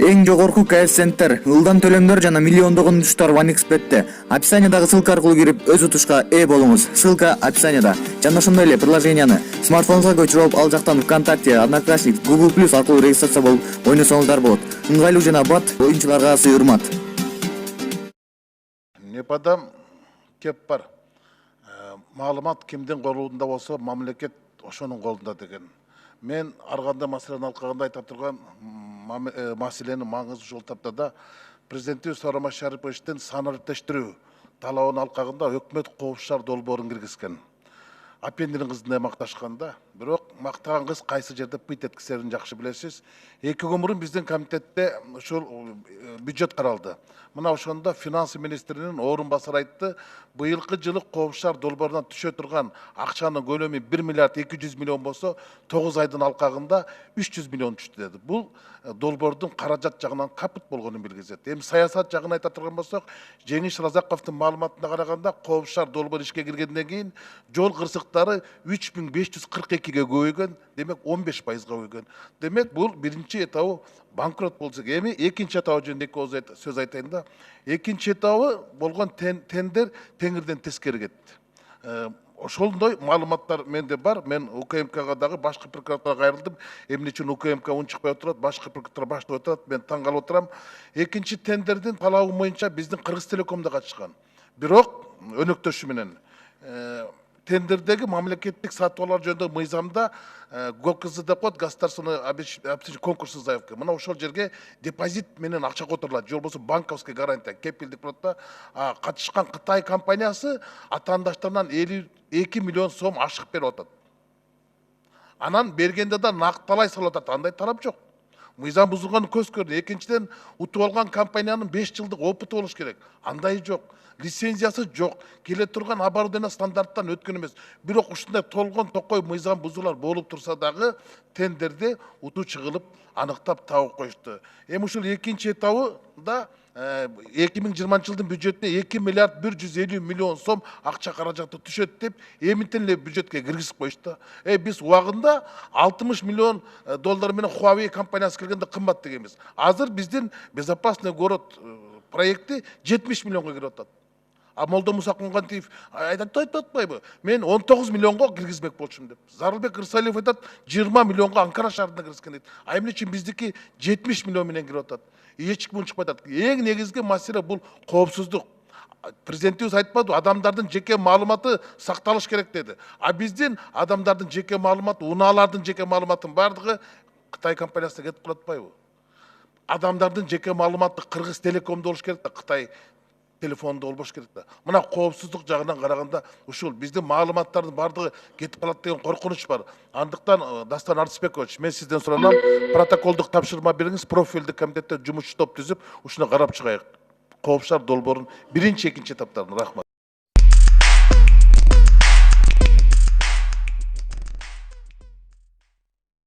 Эң жогорку коэффициенттер, ылдам төлөмдөр жана миллиондогон утуштар OneXBet'те. Описаниядагы ссылка аркылуу кирип өз утушка ээ болуңуз. Ссылка описанияда. Жана ошондой эле приложенияны смартфонуңузга көчүрүп, ал жактан ВКонтакте, Одноклассник, Google+ аркылуу регистрация болуп ойносоңуздар болот. Ыңгайлуу жана бат оюнчуларга асы урмат. Непадам кеп бар. Маалымат кимдин колунда болсо, мамлекет ошонун колунда деген. Мен арганда маселени алкаганда айта турган маселенин маңызы ушул таптада президентибиз Сооронбай Шариповичтин санариптештирүү талабын алкагында өкмөт коопшар долбоорун киргизген. Апендирин кызындай макташканда, бирок мактаган кыз кайсы жерде быйт эткизерин жакшы билесиз. 2 күн мурун биздин комитетте ушул бюджет каралды. Мына ошондо финансы министринин орун басары айтты, быйылкы жылы коопшар долбоорунан түшө турган акчанын көлөмү 1 миллиард 200 миллион болсо, 9 айдын алкагында 300 миллион түштү деди. Бул долбоордун каражат жагынан капыт болгонун билгизет. Эми саясат жагын айта турган болсок, Жеңиш Разаковдун маалыматына караганда, коопшар долбоор ишке киргенден кийин жол кырсыктары 3542-ге көбөйгөн, демек 15%-га көбөйгөн. Демек бул биринчи этабы банкрот болсо, эми экинчи этабы жөнүндө эки сөз айтайын да. Экинчи этабы болгон тендер теңирден тескери кетти. Ошондой маалыматтар менде бар. Мен УКМКга дагы башкы прокуратурага кайрылдым. Эмне үчүн УКМК унчукпай отурат, башкы прокуратура баштап отурат, мен таң калып отурам. Экинчи тендердин талабы боюнча биздин Кыргыз Телеком да катышкан. Бирок өнөктөшү менен тендердеги мамлекеттик сатуулар жөнүндө мыйзамда ГОКЗ деп коет, государственный обеспечение конкурсный заявка. Мына ошол жерге депозит менен акча которулат, же болбосо банковский гарантия, кепилдик болот да. Катышкан Кытай компаниясы атаандаштарынан 52 миллион сом ашык берип атат. Анан бергенде да накталай салып атат, андай талап жок. Мыйзам бузулганын көз көрдү. Экинчиден, утуп алган компаниянын 5 жылдык опыты болуш керек. Андай жок. Лицензиясы жок. Келе турган оборудование стандарттан өткөн эмес. Бирок ушундай толгон токой мыйзам бузуулар болуп турса дагы тендерде утуу чыгылып аныктап табып коюшту. Эми ушул экинчи этабында 2020 жылдын бюджетине 2 миллиард 150 миллион сом акча каражаты түшөт деп эминтен эле бюджетке киргизип коюшту. Биз убагында 60 миллион доллар менен Huawei компаниясы келгенде кымбат дегенбиз. Азыр биздин безопасный город проекти 70 миллионго кирип атат. Молдо Муса Кунгантиев айтып атпайбы? Мен 19 миллионго киргизбек болчумун деп. Зарылбек Рысалиев айтат 20 миллионго Анкара шаарына киргизген дейт. Эмне үчүн биздики 70 миллион менен кирип атат? Эч ким унчукпай атат. Эң негизги маселе бул коопсуздук. Президентибиз айтпады, адамдардын жеке маалыматы сакталыш керек деди. Биздин адамдардын жеке маалыматы, унаалардын жеке маалыматынын бардыгы Кытай компаниясына кетип калат атпайбы? Адамдардын жеке маалыматы Кыргыз Телекомдо болуш керек да, Кытай телефонда болбош керек да. Мына коопсуздук жагынан караганда ушул биздин маалыматтардын бардыгы кетип калат деген коркунуч бар. Андыктан Дастан Артысбекович, мен сизден суранам, протоколдук тапшырма бериңиз, профилдик комитетте жумушчу топ түзүп, ушуну карап чыгайык. Коопшар долбоорун биринчи, экинчи этаптарын. Рахмат.